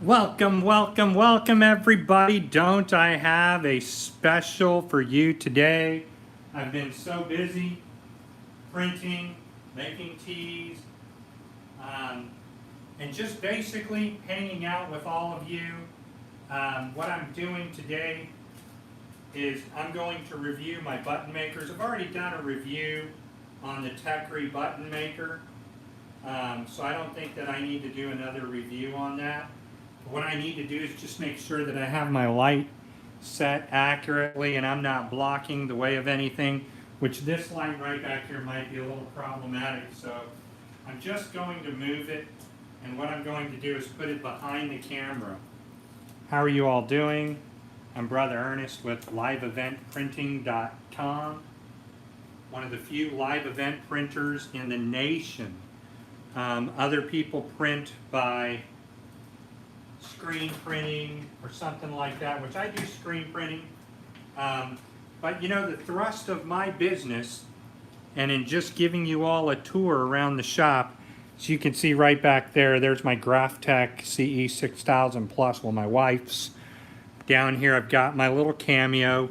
Welcome, welcome, welcome everybody. Don't I have a special for you today? I've been so busy printing, making teas, and just basically hanging out with all of you. What I'm doing today is I'm going to review my button makers. I've already done a review on the Techry button maker, so I don't think that I need to do another review on that. What I need to do is just make sure that I have my light set accurately and I'm not blocking the way of anything, which this light right back here might be a little problematic. So I'm just going to move it, and what I'm going to do is put it behind the camera. How are you all doing? I'm Brother Ernest with LiveEventPrinting.com, one of the few live event printers in the nation. Other people print by screen printing or something like that, which I do screen printing. But you know, the thrust of my business, and in just giving you all a tour around the shop, as you can see right back there, there's my Graphtec CE 6000 Plus, well, my wife's. Down here I've got my little Cameo.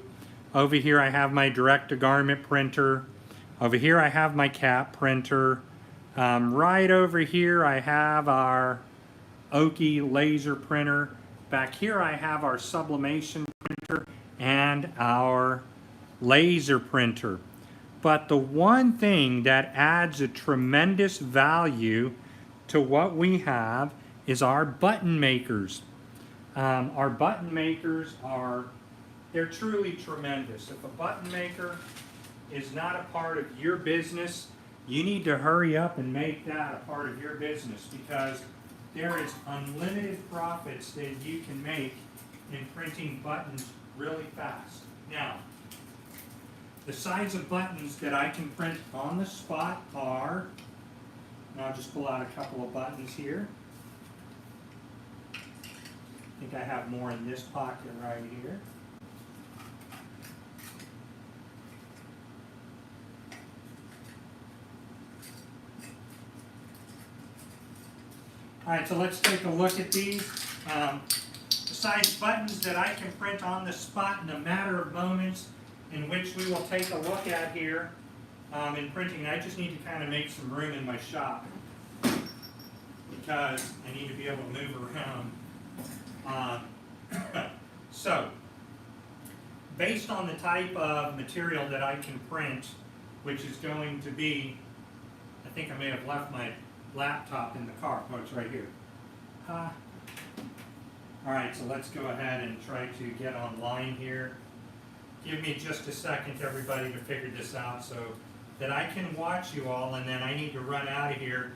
Over here I have my direct-to-garment printer. Over here I have my cap printer. Right over here I have our Oki laser printer. Back here I have our sublimation printer and our laser printer. But the one thing that adds a tremendous value to what we have is our button makers. Our button makers they're truly tremendous. If a button maker is not a part of your business, you need to hurry up and make that a part of your business, because there is unlimited profits that you can make in printing buttons really fast. Now, the size of buttons that I can print on the spot are, and I'll just pull out a couple of buttons here. I think I have more in this pocket right here. All right, so let's take a look at these. The size buttons that I can print on the spot in a matter of moments, in which we will take a look at here in printing. I just need to kind of make some room in my shop because I need to be able to move around. So, based on the type of material that I can print, which is going to be, I think I may have left my laptop in the car. Oh, it's right here. All right, so let's go ahead and try to get online here. Give me just a second, everybody, to figure this out so that I can watch you all, and then I need to run out of here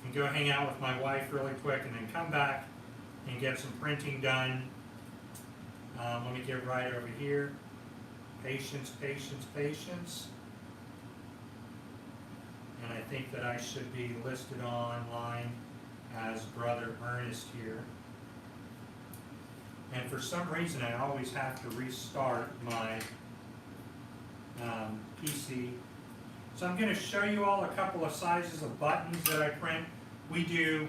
and go hang out with my wife really quick, and then come back and get some printing done. Let me get right over here. Patience, patience, patience. And I think that I should be listed online as Brother Ernest here. And for some reason I always have to restart my PC. So I'm going to show you all a couple of sizes of buttons that I print. We do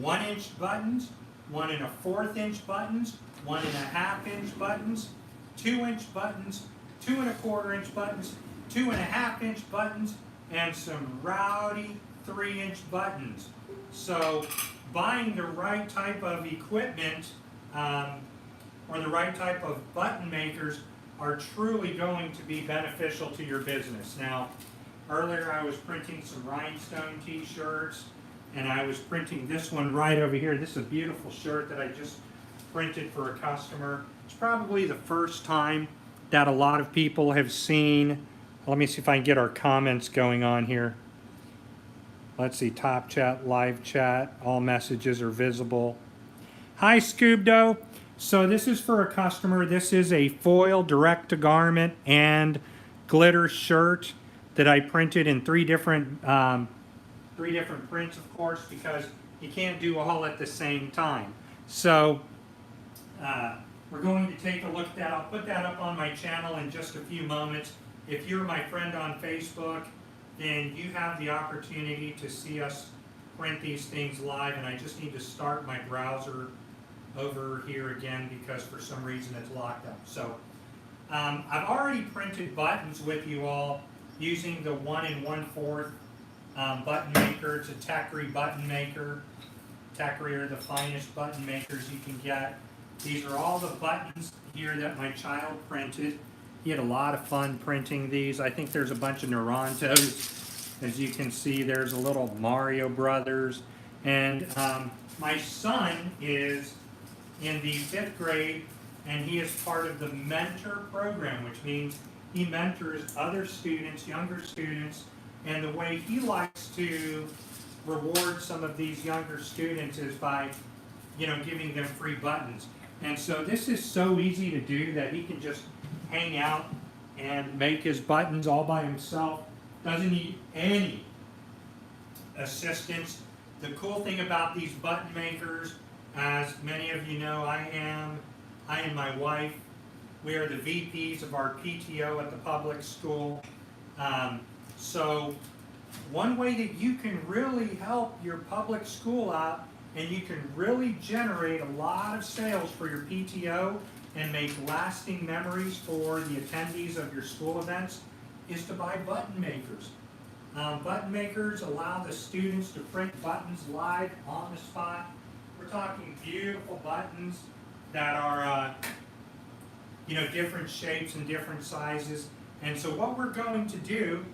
1-inch buttons, 1 1/4 inch buttons, 1 1/2 inch buttons, 2-inch buttons, 2 1/4 inch buttons, 2 1/2 inch buttons, and some rowdy 3-inch buttons. So buying the right type of equipment or the right type of button makers are truly going to be beneficial to your business. Now, earlier I was printing some rhinestone t-shirts, and I was printing this one right over here. This is a beautiful shirt that I just printed for a customer. It's probably the first time that a lot of people have seen. Let me see if I can get our comments going on here. Let's see, top chat, live chat, all messages are visible. Hi, Scoobdo. So this is for a customer. This is a foil direct-to-garment and glitter shirt that I printed in three different prints, of course, because you can't do all at the same time. So we're going to take a look at that. I'll put that up on my channel in just a few moments. If you're my friend on Facebook, then you have the opportunity to see us print these things live, and I just need to start my browser over here again because for some reason it's locked up. So I've already printed buttons with you all using the 1 1/4 button maker. It's a Techry button maker. Techry are the finest button makers you can get. These are all the buttons here that my child printed. He had a lot of fun printing these. I think there's a bunch of Narantos. As you can see, there's a little Mario Brothers. And my son is in the 5th grade, and he is part of the mentor program, which means he mentors other students, younger students, and the way he likes to reward some of these younger students is by, giving them free buttons. And so this is so easy to do that he can just hang out and make his buttons all by himself. Doesn't need any assistance. The cool thing about these button makers, as many of you know, I and my wife, we are the VPs of our PTO at the public school. So one way that you can really help your public school out and you can really generate a lot of sales for your PTO and make lasting memories for the attendees of your school events is to buy button makers. Button makers allow the students to print buttons live on the spot. We're talking beautiful buttons that are different shapes and different sizes. And so what we're going to do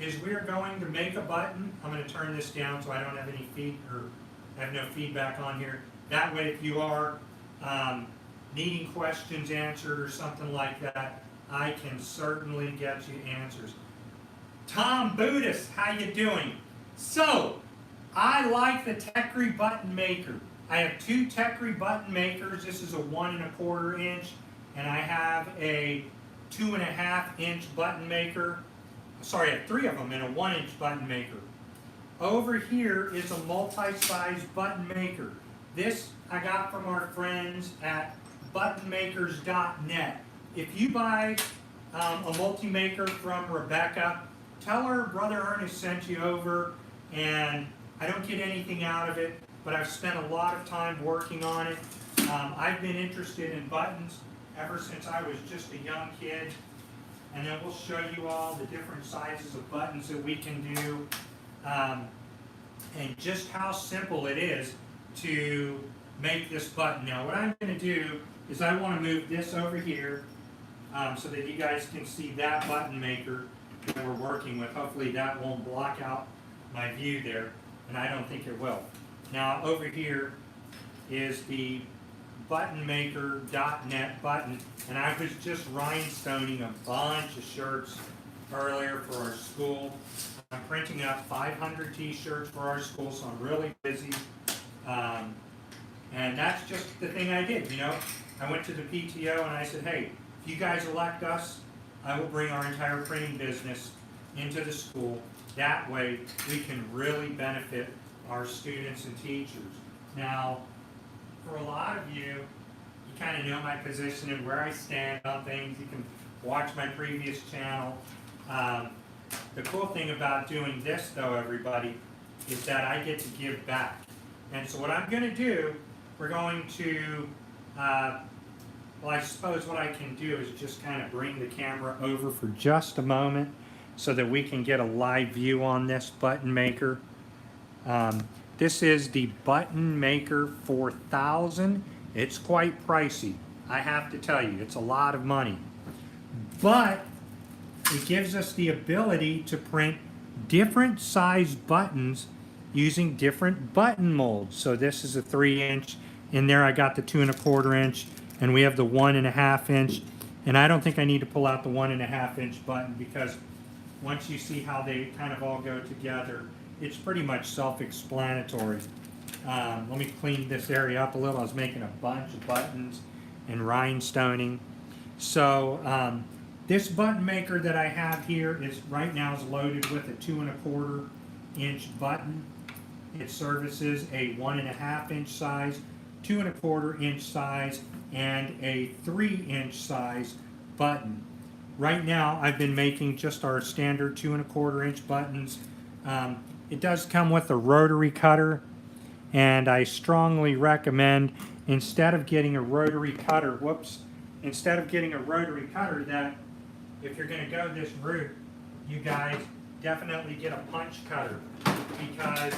is we're going to make a button. I'm going to turn this down so I don't have any have no feedback on here. That way, if you are needing questions answered or something like that, I can certainly get you answers. Tom Budis, how you doing? So, I like the Techry button maker. I have 2 Techry button makers. This is a 1 1/4 inch, and I have a 2 1/2 inch button maker. Sorry, I have 3 of them in a 1 inch button maker. Over here is a multi-size button maker. This I got from our friends at buttonmakers.net. If you buy a multi-maker from Rebecca, tell her Brother Ernest sent you over, and I don't get anything out of it, but I've spent a lot of time working on it. I've been interested in buttons ever since I was just a young kid, and then we'll show you all the different sizes of buttons that we can do, and just how simple it is to make this button. Now what I'm going to do is I want to move this over here so that you guys can see that button maker that we're working with. Hopefully that won't block out my view there, and I don't think it will. Now over here is the buttonmaker.net button, and I was just rhinestoning a bunch of shirts earlier for our school. I'm printing up 500 t-shirts for our school, so I'm really busy. And that's just the thing I did, I went to the PTO and I said, hey, if you guys elect us, I will bring our entire printing business into the school. That way, we can really benefit our students and teachers. Now, for a lot of you, you kind of know my position and where I stand on things. You can watch my previous channel. The cool thing about doing this, though, everybody, is that I get to give back. And so what I'm going to do, we're going to, well, I suppose what I can do is just kind of bring the camera over for just a moment so that we can get a live view on this button maker. This is the Button Maker 4000. It's quite pricey, I have to tell you. It's a lot of money. But it gives us the ability to print different size buttons using different button molds. So this is a 3-inch. In there I got the 2 1/4 inch, and we have the 1 1/2 inch. And I don't think I need to pull out the 1 1/2 inch button, because once you see how they kind of all go together, it's pretty much self-explanatory. Let me clean this area up a little. I was making a bunch of buttons and rhinestoning. So this button maker that I have here is right now is loaded with a 2 1/4 inch button. It services a 1 1/2 inch size, 2 1/4 inch size, and a 3-inch size button. Right now I've been making just our standard 2 1/4 inch buttons. It does come with a rotary cutter, and I strongly recommend instead of getting a rotary cutter, instead of getting a rotary cutter, that if you're going to go this route, you guys definitely get a punch cutter, because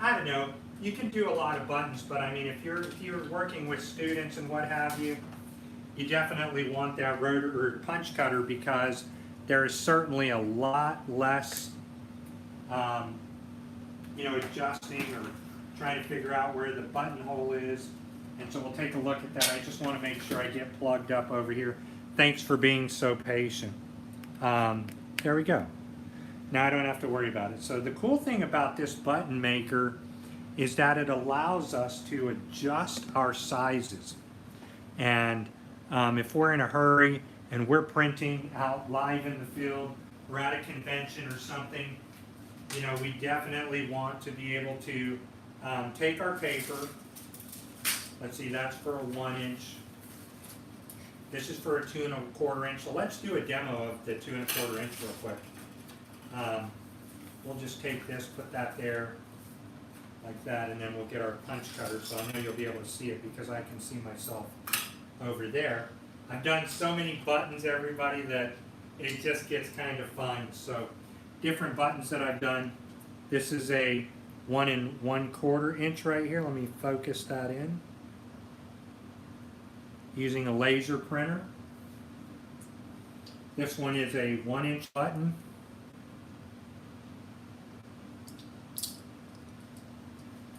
I don't know, you can do a lot of buttons, but I mean, if you're working with students and what have you, you definitely want that rotary or punch cutter, because there is certainly a lot less, adjusting or trying to figure out where the buttonhole is. And so we'll take a look at that. I just want to make sure I get plugged up over here. Thanks for being so patient. There we go. Now I don't have to worry about it. So the cool thing about this button maker is that it allows us to adjust our sizes. And if we're in a hurry and we're printing out live in the field, we're at a convention or something, we definitely want to be able to take our paper. Let's see, that's for a 1 inch. This is for a 2 1/4 inch. So let's do a demo of the 2 1/4 inch real quick. We'll just take this, put that there, like that, and then we'll get our punch cutter. So I know you'll be able to see it because I can see myself over there. I've done so many buttons, everybody, that it just gets kind of fun. So different buttons that I've done. This is a 1 1/4 inch right here. Let me focus that in. Using a laser printer. This one is a 1 inch button.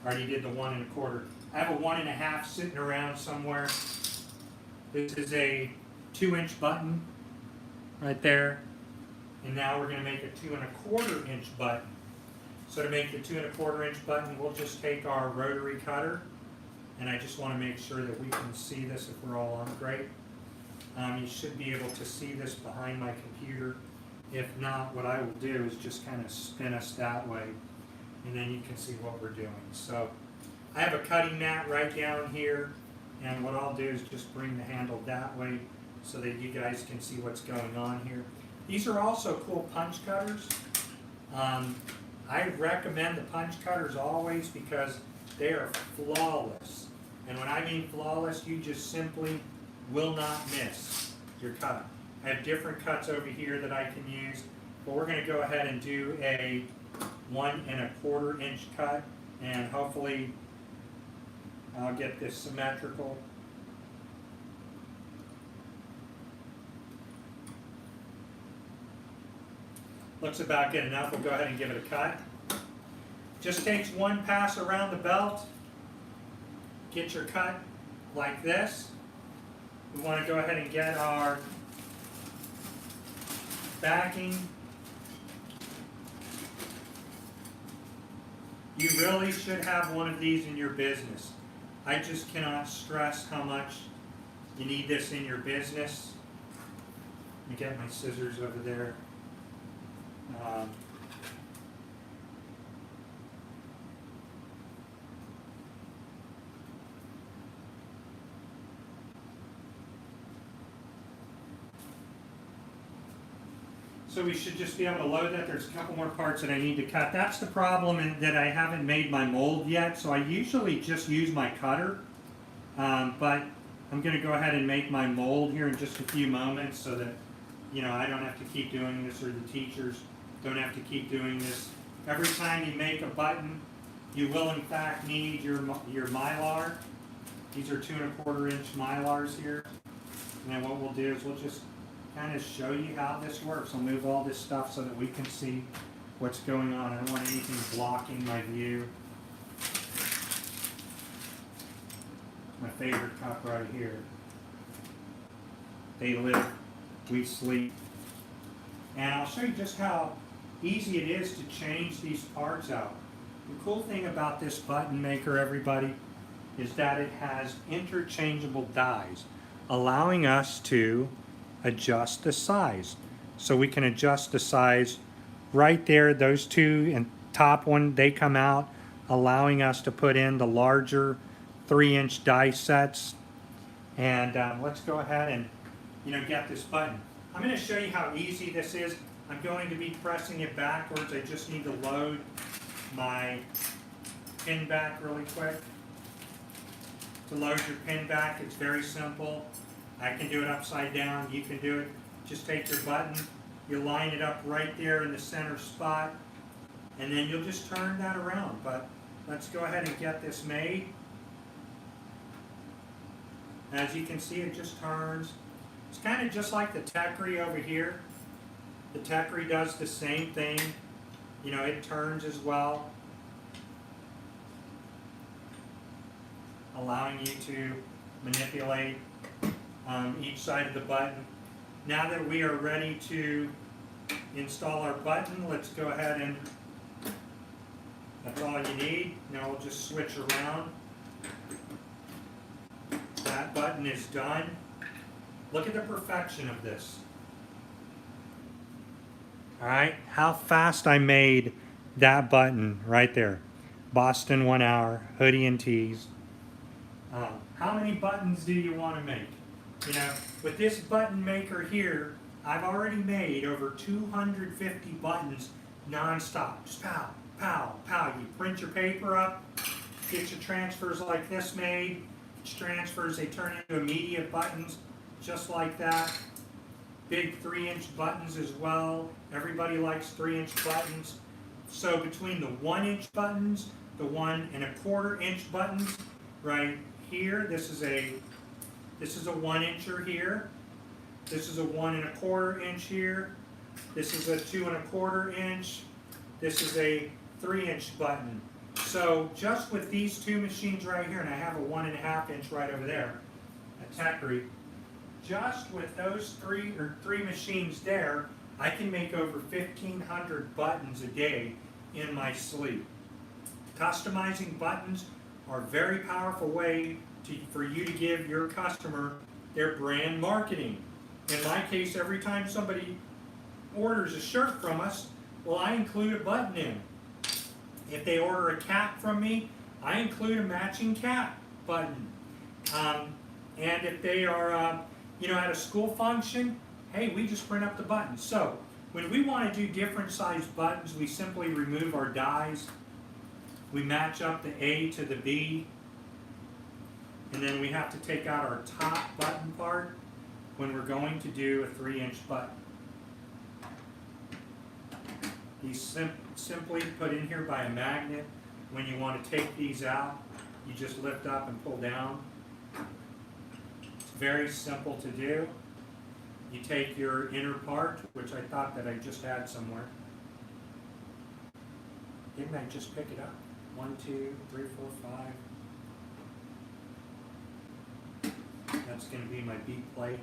Already did the 1 1/4. I have a 1 1/2 sitting around somewhere. This is a 2 inch button right there. And now we're going to make a 2 1/4 inch button. So to make the 2 1/4 inch button, we'll just take our rotary cutter. And I just want to make sure that we can see this if we're all on. Great. You should be able to see this behind my computer. If not, what I will do is just kind of spin us that way, and then you can see what we're doing. So I have a cutting mat right down here, and what I'll do is just bring the handle that way so that you guys can see what's going on here. These are also cool punch cutters. I recommend the punch cutters always because they are flawless. And when I mean flawless, you just simply will not miss your cut. I have different cuts over here that I can use, but we're going to go ahead and do a 1 1/4 inch cut, and hopefully I'll get this symmetrical. Looks about good enough. We'll go ahead and give it a cut. Just takes one pass around the belt. Get your cut like this. We want to go ahead and get our backing. You really should have one of these in your business. I just cannot stress how much you need this in your business. Let me get my scissors over there. So we should just be able to load that. There's a couple more parts that I need to cut. That's the problem, that I haven't made my mold yet. So I usually just use my cutter, but I'm going to go ahead and make my mold here in just a few moments so that I don't have to keep doing this, or the teachers don't have to keep doing this. Every time you make a button, you will in fact need your Mylar. These are 2 1/4 inch Mylars here. And then what we'll do is we'll just kind of show you how this works. I'll move all this stuff so that we can see what's going on. I don't want anything blocking my view. My favorite cup right here. They live, we sleep. And I'll show you just how easy it is to change these parts out. The cool thing about this button maker, everybody, is that it has interchangeable dies, allowing us to adjust the size. So we can adjust the size right there. Those two and top one, they come out, allowing us to put in the larger 3-inch die sets. And let's go ahead and get this button. I'm going to show you how easy this is. I'm going to be pressing it backwards. I just need to load my pin back really quick. to load your pin back. It's very simple. I can do it upside down. You can do it. Just take your button, you line it up right there in the center spot, and then you'll just turn that around. But let's go ahead and get this made. As you can see, it just turns. It's kind of just like the Techri over here. The Techri does the same thing. You know, it turns as well, allowing you to manipulate each side of the button. Now that we are ready to install our button, let's go ahead and, that's all you need. Now we'll just switch around. That button is done. Look at the perfection of this. All right, how fast I made that button right there. Boston 1 hour, hoodie and tees. How many buttons do you want to make? You know, with this button maker here, I've already made over 250 buttons non-stop. Just pow, pow, pow. You print your paper up, get your transfers like this made. Each transfers, they turn into immediate buttons, just like that. Big 3-inch buttons as well. Everybody likes 3-inch buttons. So between the 1-inch buttons, the 1 1/4 inch buttons, right here, this is a 1-incher here. This is a 1 1/4 inch here. This is a 2 1/4 inch. This is a 3-inch button. So just with these two machines right here, and I have a 1 1/2 inch right over there, a Techri, just with those three machines there, I can make over 1,500 buttons a day in my sleep. Customizing buttons are a very powerful way for you to give your customer their brand marketing. In my case, every time somebody orders a shirt from us, well, I include a button in. If they order a cap from me, I include a matching cap button. And if they are, at a school function, hey, we just print up the buttons. So when we want to do different sized buttons, we simply remove our dies. We match up the A to the B. And then we have to take out our top button part when we're going to do a 3-inch button. These simply put in here by a magnet. When you want to take these out, you just lift up and pull down. It's very simple to do. You take your inner part, which I thought that I just had somewhere. Didn't I just pick it up? 1, 2, 3, 4, 5. That's going to be my B plate.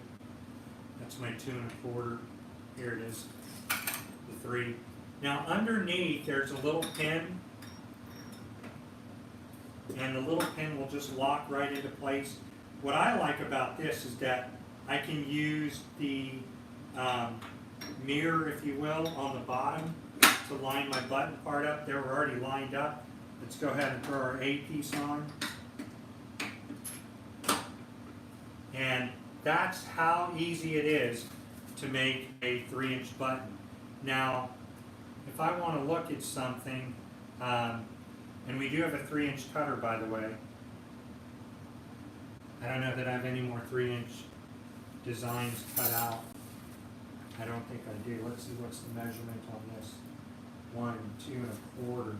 That's my 2 1/4. Here it is, the 3. Now underneath there's a little pin, and the little pin will just lock right into place. What I like about this is that I can use the mirror, if you will, on the bottom to line my button part up. They're already lined up. Let's go ahead and throw our A piece on. And that's how easy it is to make a 3-inch button. Now, if I want to look at something, and we do have a 3-inch cutter, by the way. I don't know that I have any more 3-inch designs cut out. I don't think I do. Let's see what's the measurement on this. 1, 2 1/4.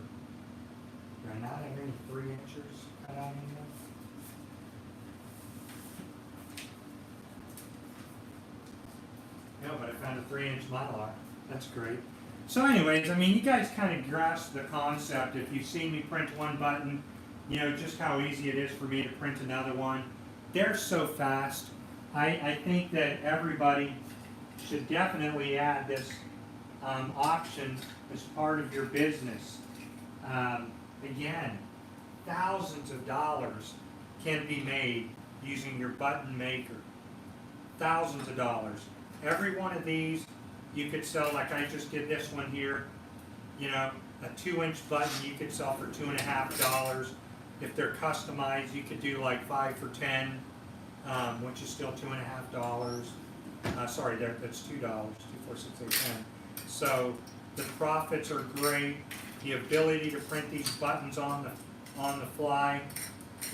Do I not have any 3-inchers cut out in there? No, but I found a 3-inch Mylar. That's great. So anyways, I mean, you guys kind of grasp the concept. If you've seen me print one button, you know just how easy it is for me to print another one. They're so fast. I think that everybody should definitely add this option as part of your business. Again, thousands of dollars can be made using your button maker. Thousands of dollars. Every one of these you could sell, like I just did this one here, you know, a 2-inch button you could sell for $2.50. If they're customized, you could do like 5 for $10, which is still $2.50. Sorry, that's $2, 2, 4, 6, 8, 10. So the profits are great. The ability to print these buttons on the fly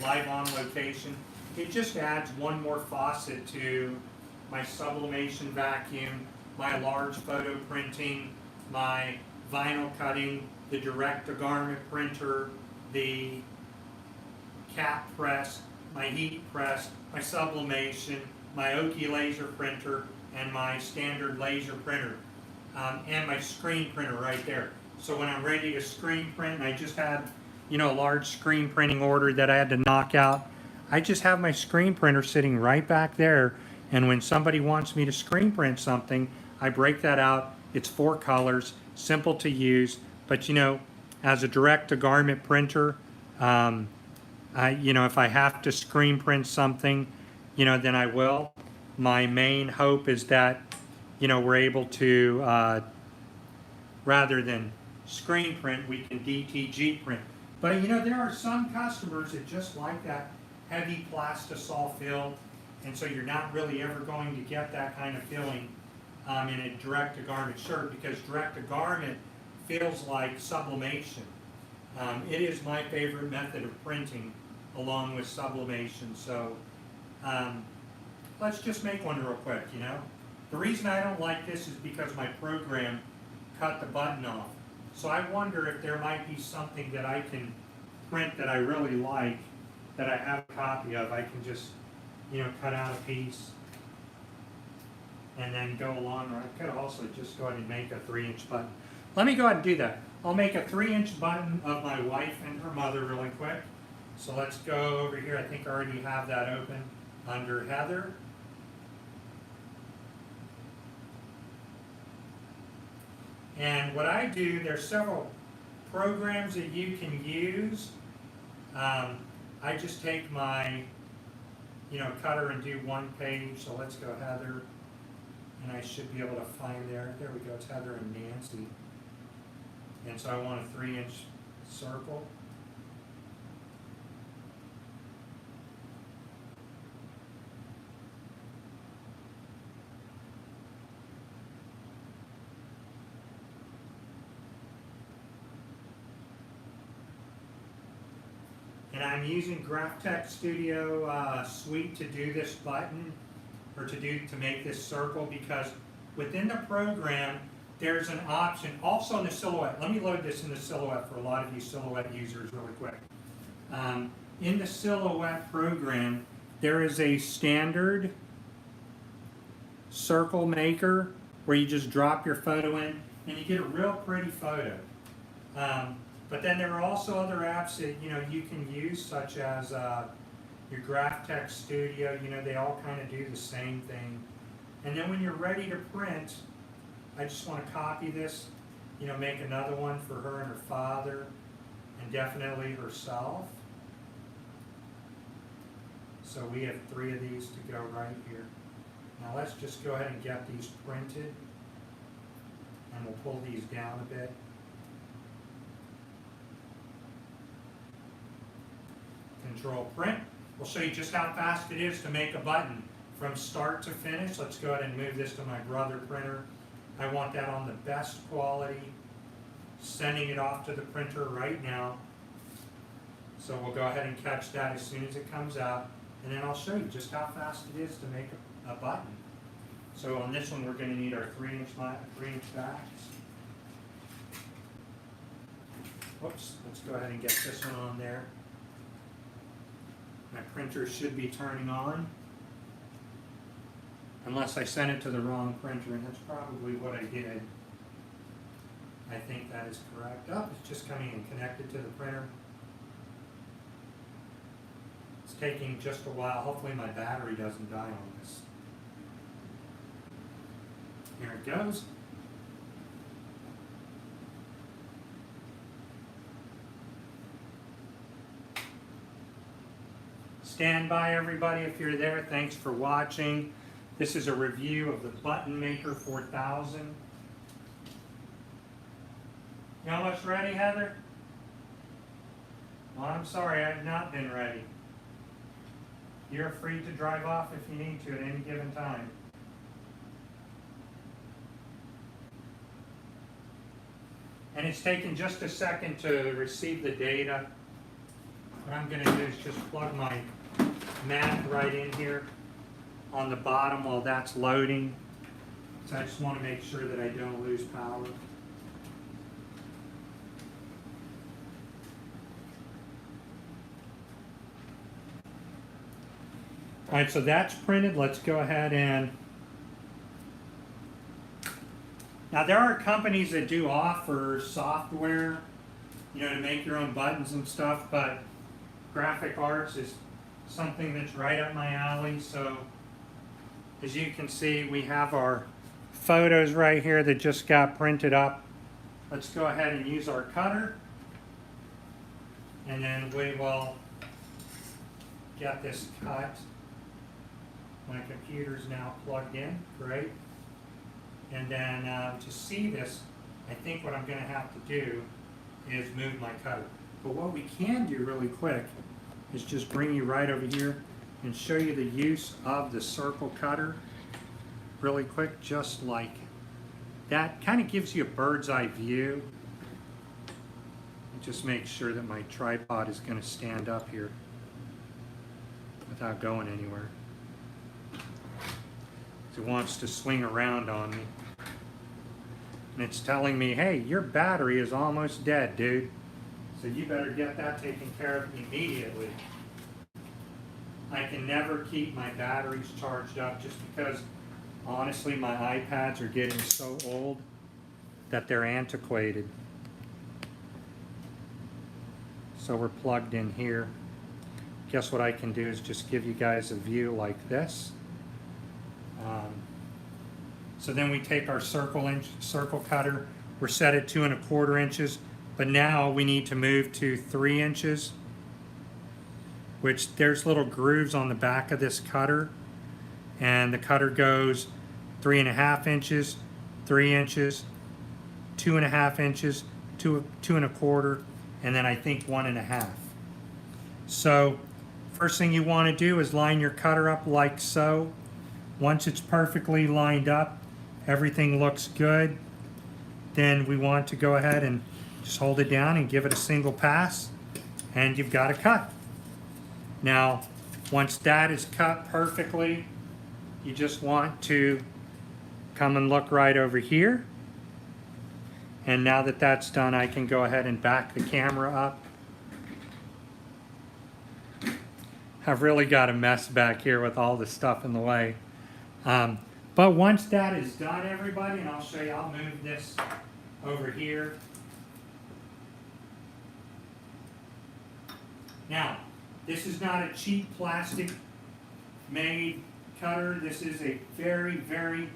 live on location. It just adds one more faucet to my sublimation vacuum, my large photo printing, my vinyl cutting, the direct-to-garment printer, the cap press, my heat press, my sublimation, my Oki laser printer, and my standard laser printer, and my screen printer right there. So when I'm ready to screen print, and I just had, a large screen printing order that I had to knock out, I just have my screen printer sitting right back there, and when somebody wants me to screen print something, I break that out. It's 4 colors, simple to use, but as a direct-to-garment printer, if I have to screen print something, then I will. My main hope is that, we're able to, rather than screen print, we can DTG print. But, there are some customers that just like that heavy plastisol fill, and so you're not really ever going to get that kind of filling in a direct-to-garment shirt, because direct-to-garment feels like sublimation. It is my favorite method of printing, along with sublimation. So let's just make one real quick. The reason I don't like this is because my program cut the button off. So I wonder if there might be something that I can print that I really like, that I have a copy of. I can just cut out a piece and then go along, or I could also just go ahead and make a 3-inch button. Let me go ahead and do that. I'll make a 3-inch button of my wife and her mother really quick. So let's go over here. I think I already have that open under Heather. And what I do, there's several programs that you can use. I just take my cutter and do 1 page. So let's go Heather, and I should be able to find there we go, it's Heather and Nancy. And so I want a 3-inch circle. And I'm using Graphtec Studio Suite to do this button, or to make this circle, because within the program there's an option, also in the Silhouette. Let me load this in the Silhouette for a lot of you Silhouette users really quick. In the Silhouette program, there is a standard circle maker where you just drop your photo in and you get a real pretty photo. But then there are also other apps that you can use, such as your Graphtec Studio. They all kind of do the same thing. And then when you're ready to print, I just want to copy this, make another one for her and her father, and definitely herself. So we have 3 of these to go right here. Now let's just go ahead and get these printed, and we'll pull these down a bit. Control print. We'll show you just how fast it is to make a button from start to finish. Let's go ahead and move this to my brother printer. I want that on the best quality. Sending it off to the printer right now. So we'll go ahead and catch that as soon as it comes out, and then I'll show you just how fast it is to make a button. So on this one, we're going to need our 3-inch backs. Whoops, let's go ahead and get this one on there. My printer should be turning on, unless I sent it to the wrong printer, and that's probably what I did. I think that is correct. Oh, it's just coming and connected to the printer. It's taking just a while. Hopefully my battery doesn't die on this. Here it goes. Stand by, everybody, if you're there. Thanks for watching. This is a review of the Button Maker 4000. You almost ready, Heather? Well, I'm sorry, I've not been ready. You're free to drive off if you need to at any given time. And it's taken just a second to receive the data. what I'm gonna do is just plug my mat right in here on the bottom while that's loading. So I just want to make sure that I don't lose power. All right, so that's printed. Let's go ahead and... Now there are companies that do offer software, you know, to make your own buttons and stuff, but Graphic Arts is something that's right up my alley. So as you can see, we have our photos right here that just got printed up. Let's go ahead and use our cutter, and then we will get this cut. My computer's now plugged in, great. And then to see this, I think what I'm going to have to do is move my cutter. But what we can do really quick is just bring you right over here and show you the use of the circle cutter really quick, just like that. Kind of gives you a bird's eye view. Just make sure that my tripod is going to stand up here without going anywhere. It wants to swing around on me. And it's telling me, hey, your battery is almost dead, dude. So you better get that taken care of immediately. I can never keep my batteries charged up just because, honestly, my iPads are getting so old that they're antiquated. So we're plugged in here. Guess what I can do is just give you guys a view like this. So then we take our circle cutter, we're set at 2 1/4 inches, but now we need to move to 3 inches, which there's little grooves on the back of this cutter, and the cutter goes 3 1/2 inches, 3 inches, 2 1/2 inches, 2 1/4, and then I think 1 1/2. So first thing you want to do is line your cutter up like so. Once it's perfectly lined up, everything looks good, then we want to go ahead and just hold it down and give it a single pass, and you've got a cut. Now, once that is cut perfectly, you just want to come and look right over here. And now that that's done, I can go ahead and back the camera up. I've really got a mess back here with all the stuff in the way. But once that is done, everybody, and I'll show you, I'll move this over here. Now, this is not a cheap plastic made cutter. This is a very, very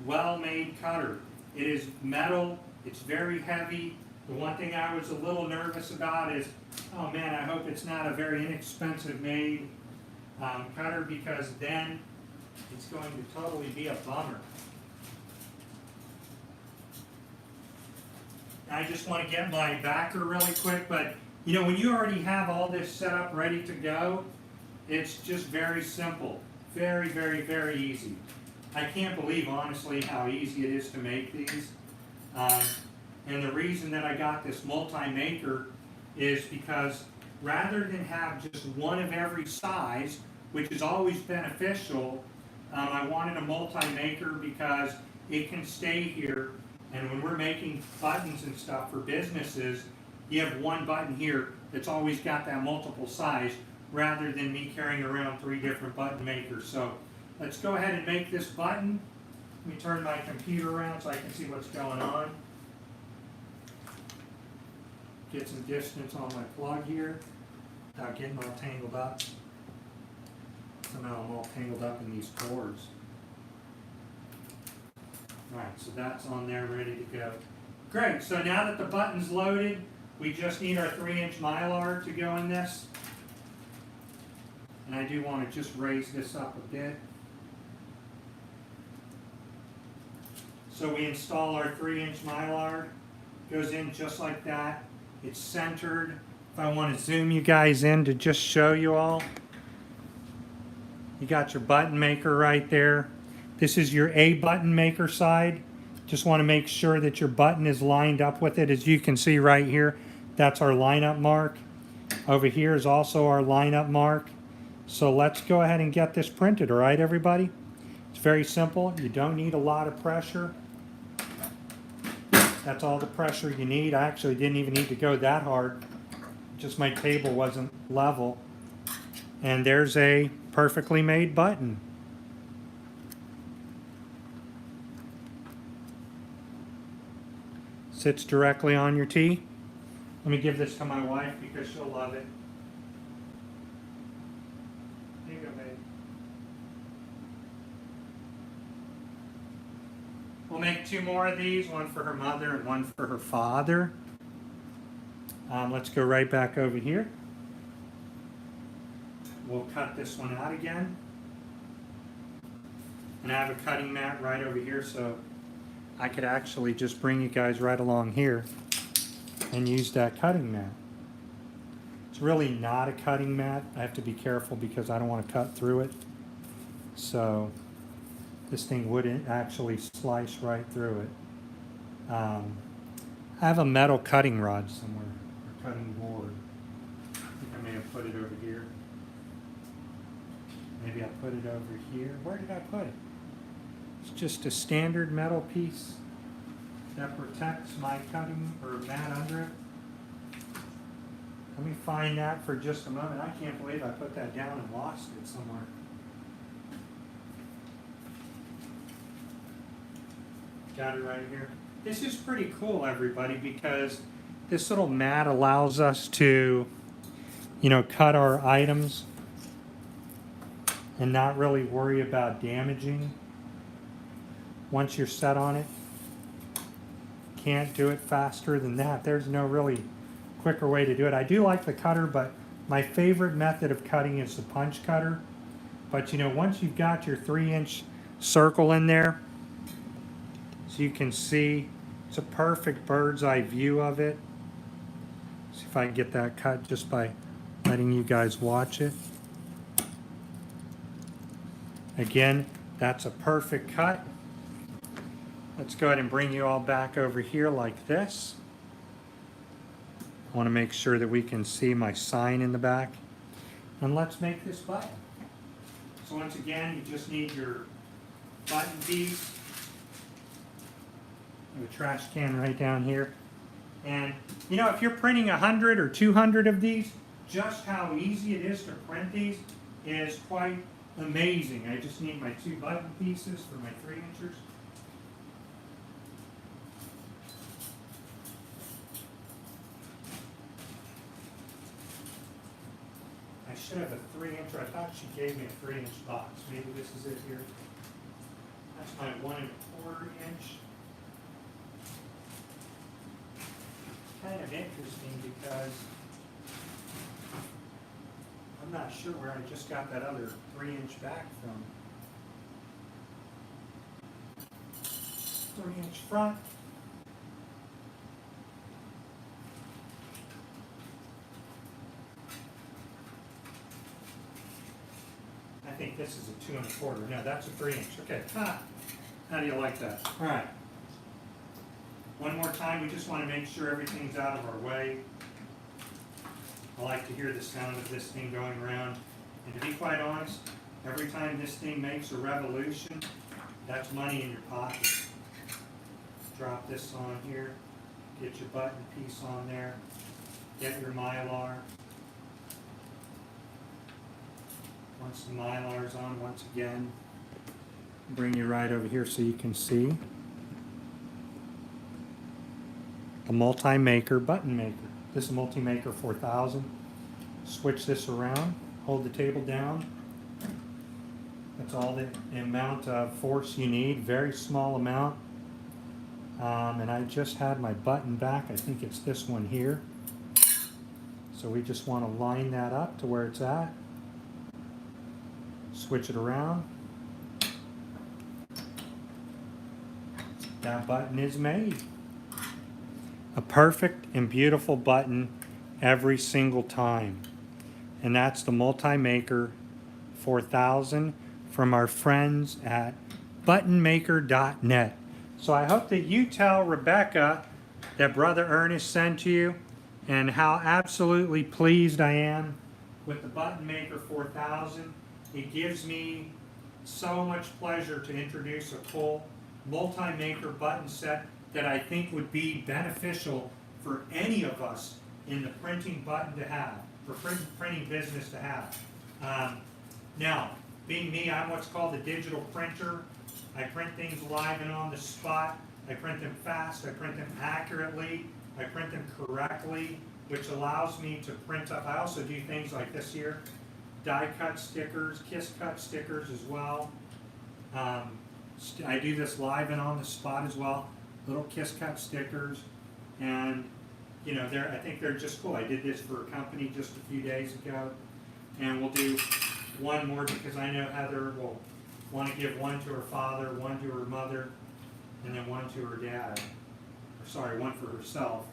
well made cutter. It is metal, it's very heavy. The one thing I was a little nervous about is, oh man, I hope it's not a very inexpensive made cutter, because then it's going to totally be a bummer. I just want to get my backer really quick, but you know, when you already have all this set up ready to go, it's just very simple. Very, very, very easy. I can't believe, honestly, how easy it is to make these. And the reason that I got this multi-maker is because rather than have just one of every size, which is always beneficial, I wanted a multi-maker because it can stay here, and when we're making buttons and stuff for businesses, you have one button here that's always got that multiple size, rather than me carrying around 3 different button makers. So let's go ahead and make this button. Let me turn my computer around so I can see what's going on. Get some distance on my plug here without getting all tangled up. Somehow I'm all tangled up in these cords. Alright, so that's on there ready to go. Great, so now that the button's loaded, we just need our 3-inch Mylar to go in this. And I do want to just raise this up a bit. So we install our 3-inch Mylar. Goes in just like that. It's centered. If I want to zoom you guys in to just show you all. You got your button maker right there. This is your A button maker side. Just want to make sure that your button is lined up with it. As you can see right here, that's our lineup mark. Over here is also our lineup mark. So let's go ahead and get this printed, all right, everybody? It's very simple. You don't need a lot of pressure. That's all the pressure you need. I actually didn't even need to go that hard. Just my table wasn't level. And there's a perfectly made button. Sits directly on your tee. Let me give this to my wife because she'll love it. Here you go, babe. We'll make 2 more of these, one for her mother and one for her father. Let's go right back over here. We'll cut this one out again. And I have a cutting mat right over here, so I could actually just bring you guys right along here and use that cutting mat. It's really not a cutting mat. I have to be careful because I don't want to cut through it. So this thing wouldn't actually slice right through it. I have a metal cutting rod somewhere, or cutting board. I think I may have put it over here. Maybe I put it over here. Where did I put it? It's just a standard metal piece that protects my cutting or mat under it. Let me find that for just a moment. I can't believe I put that down and lost it somewhere. Got it right here. This is pretty cool, everybody, because this little mat allows us to, cut our items and not really worry about damaging once you're set on it. Can't do it faster than that. There's no really quicker way to do it. I do like the cutter, but my favorite method of cutting is the punch cutter. But once you've got your 3-inch circle in there, so you can see, it's a perfect bird's eye view of it. See if I can get that cut just by letting you guys watch it. Again, that's a perfect cut. Let's go ahead and bring you all back over here like this. I want to make sure that we can see my sign in the back. And let's make this button. So once again, you just need your button piece. I have a trash can right down here. And if you're printing 100 or 200 of these, just how easy it is to print these is quite amazing. I just need my 2 button pieces for my 3-inchers. I should have a 3-incher. I thought she gave me a 3-inch box. Maybe this is it here. That's my 1 1/4 inch. Kind of interesting because I'm not sure where I just got that other 3-inch back from. 3-inch front. I think this is a 2 1/4. No, that's a 3-inch. Okay. How do you like that? All right. One more time, we just want to make sure everything's out of our way. I like to hear the sound of this thing going around. And to be quite honest, every time this thing makes a revolution, that's money in your pocket. Drop this on here, get your button piece on there, get your Mylar. Once the Mylar's on, once again, bring you right over here so you can see. A multi-maker button maker. This is a multi-maker 4000. Switch this around, hold the table down. That's all the amount of force you need, very small amount. And I just had my button back, I think it's this one here. So we just want to line that up to where it's at. Switch it around. That button is made. A perfect and beautiful button every single time. And that's the Multi-Maker 4000 from our friends at buttonmaker.net. So I hope that you tell Rebecca that Brother Ernest sent you, and how absolutely pleased I am with the Button Maker 4000. It gives me so much pleasure to introduce a full multi-maker button set that I think would be beneficial for any of us in the printing button to have, for printing business to have. Now, being me, I'm what's called a digital printer. I print things live and on the spot. I print them fast, I print them accurately, I print them correctly, which allows me to print up. I also do things like this here, die cut stickers, kiss cut stickers as well. I do this live and on the spot as well, little kiss cut stickers, and you know, I think they're just cool. I did this for a company just a few days ago, and we'll do one more because I know Heather will want to give one to her father, one to her mother, and then one to her dad. Or sorry, one for herself.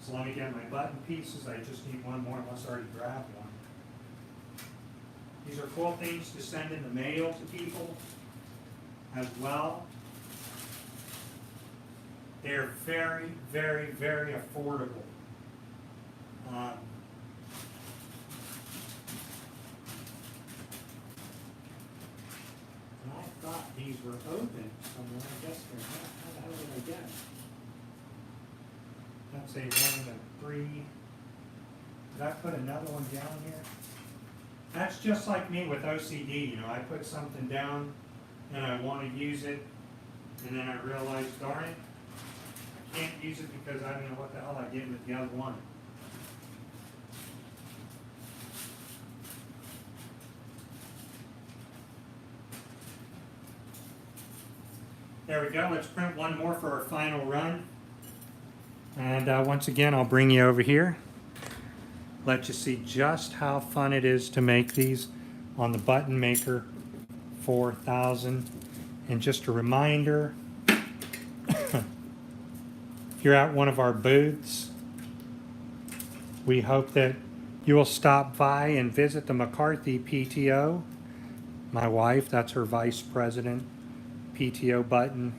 So let me get my button pieces. I just need one more unless I already grabbed one. These are cool things to send in the mail to people as well. They're very, very, very affordable. And I thought these were open somewhere. I guess they're not. How the hell did I get them? That's a 1 and a 3. Did I put another one down here? That's just like me with OCD. You know, I put something down and I want to use it, and then I realize, darn it, I can't use it because I don't know what the hell I did with the other one. There we go. Let's print one more for our final run. And once again, I'll bring you over here. Let you see just how fun it is to make these on the Button Maker 4000. And just a reminder, if you're at one of our booths, we hope that you will stop by and visit the McCarthy PTO. My wife, that's her vice president, PTO button.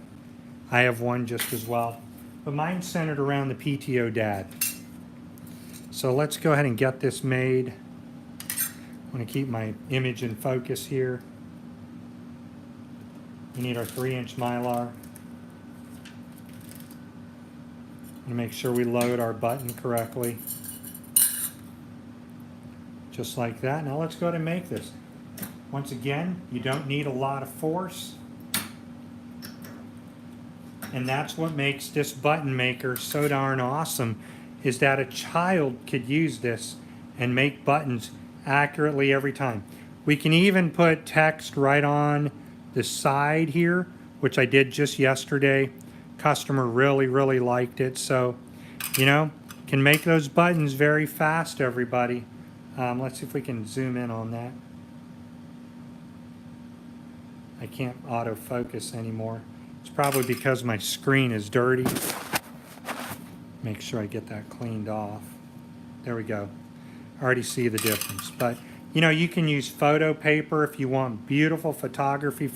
I have one just as well. But mine's centered around the PTO dad. So let's go ahead and get this made. I'm going to keep my image in focus here. We need our 3-inch Mylar. And make sure we load our button correctly. Just like that. Now let's go ahead and make this. Once again, you don't need a lot of force. And that's what makes this Button Maker so darn awesome, is that a child could use this and make buttons accurately every time. We can even put text right on the side here, which I did just yesterday. Customer really, really liked it. So, you know, can make those buttons very fast, everybody. Let's see if we can zoom in on that. I can't autofocus anymore. It's probably because my screen is dirty. Make sure I get that cleaned off. There we go. I already see the difference. But, you know, you can use photo paper if you want beautiful photography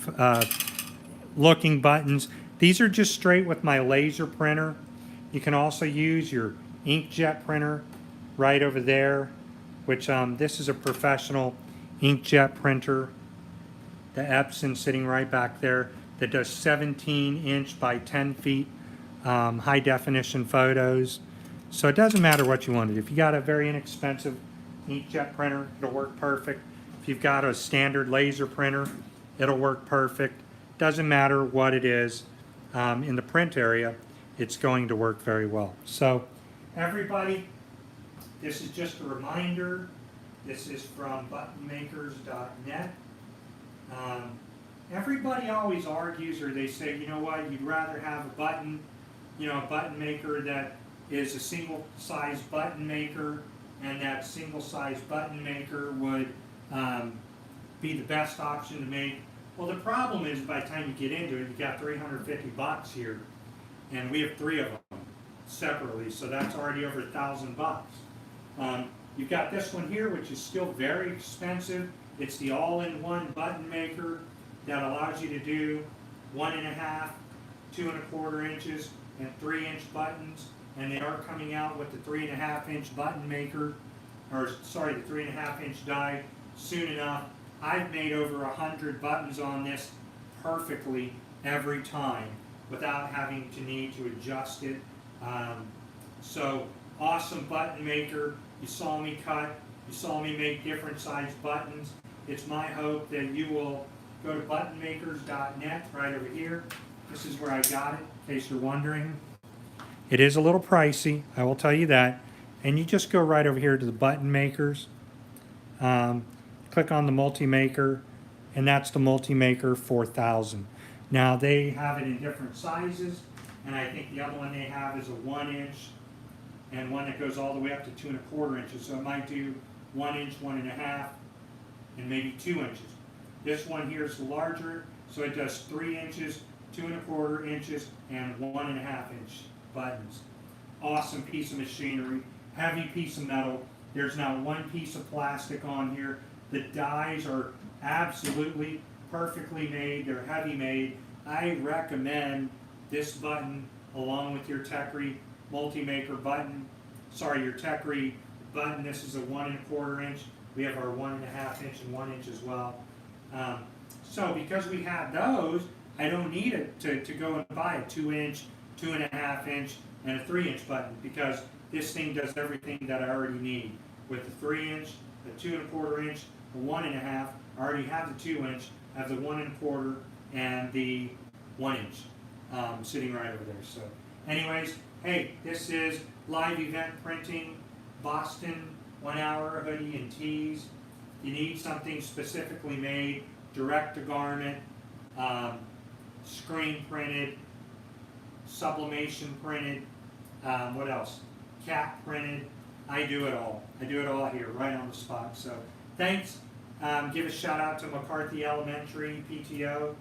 looking buttons. These are just straight with my laser printer. You can also use your inkjet printer right over there, which this is a professional inkjet printer. The Epson sitting right back there that does 17-inch by 10 feet high definition photos. So it doesn't matter what you want to do. If you got a very inexpensive inkjet printer, it'll work perfect. If you've got a standard laser printer, it'll work perfect. Doesn't matter what it is. In the print area, it's going to work very well. So everybody, this is just a reminder. This is from buttonmakers.net. Everybody always argues, or they say, you know what, you'd rather have a button, you know, a button maker that is a single size button maker, and that single size button maker would be the best option to make. Well, the problem is by the time you get into it, you got $350 here, and we have 3 of them separately, so that's already over $1,000. You've got this one here, which is still very expensive. It's the all-in-one button maker that allows you to do 1.5, 2 1/4 inches, and 3-inch buttons. and they are coming out with the 3.5-inch button maker, or sorry, the 3.5-inch die soon enough. I've made over 100 buttons on this perfectly every time without having to need to adjust it. So awesome button maker. You saw me cut, you saw me make different size buttons. It's my hope that you will go to buttonmakers.net right over here. This is where I got it, in case you're wondering. It is a little pricey, I will tell you that. And you just go right over here to the button makers. Click on the multi-maker, and that's the multi-maker 4000. Now they have it in different sizes, and I think the other one they have is a 1-inch and one that goes all the way up to 2 1/4 inches. So it might do 1 inch, 1 1/2, and maybe 2 inches. This one here is larger, so it does 3 inches, 2 1/4 inches, and 1 1/2 inch buttons. Awesome piece of machinery, heavy piece of metal. There's not one piece of plastic on here. The dies are absolutely perfectly made. They're heavy made. I recommend this button along with your Techre multi-maker button. Sorry, your Techre button. This is a 1 1/4 inch. We have our 1 1/2 inch and 1 inch as well. So because we have those, I don't need it to go and buy a 2-inch, 2 1/2 inch, and a 3-inch button, because this thing does everything that I already need. With the 3-inch, the 2 1/4 inch, the 1 1/2, I already have the 2-inch, I have the 1 1/4, and the 1-inch sitting right over there. So anyways, hey, this is Live Event Printing, Boston 1 hour hoodie and tees. You need something specifically made, direct to garment, screen printed, sublimation printed, what else? Cap printed. I do it all. I do it all here, right on the spot. So thanks. Give a shout out to McCarthy Elementary PTO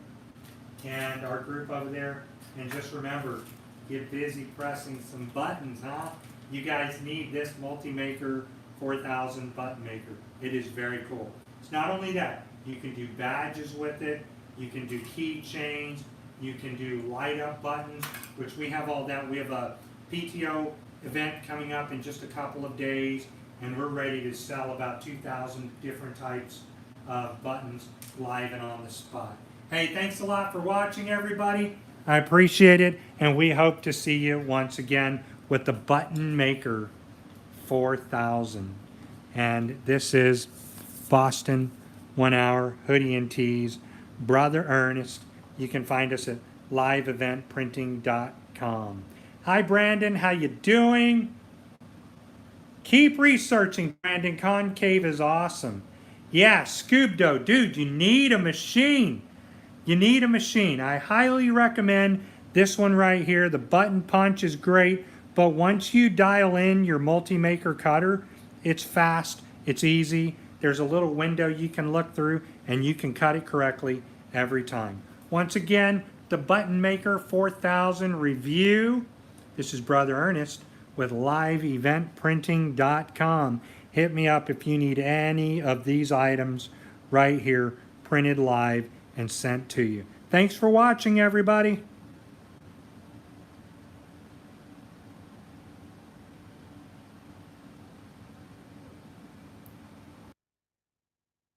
and our group over there. And just remember, get busy pressing some buttons, huh? You guys need this multi-maker 4000 button maker. It is very cool. It's not only that, you can do badges with it, you can do keychains, you can do light up buttons, which we have all that. We have a PTO event coming up in just a couple of days, and we're ready to sell about 2,000 different types of buttons live and on the spot. Hey, thanks a lot for watching, everybody. I appreciate it, and we hope to see you once again with the Button Maker 4000. And this is Boston 1 hour hoodie and tees, Brother Ernest. You can find us at liveeventprinting.com. Hi, Brandon. How you doing? Keep researching, Brandon. Concave is awesome. Yeah, Scoobdo. Dude, you need a machine. You need a machine. I highly recommend this one right here. The button punch is great, but once you dial in your multi-maker cutter, it's fast, it's easy. There's a little window you can look through, and you can cut it correctly every time. Once again, the Button Maker 4000 review. This is Brother Ernest with liveeventprinting.com. Hit me up if you need any of these items right here, printed live and sent to you. Thanks for watching, everybody.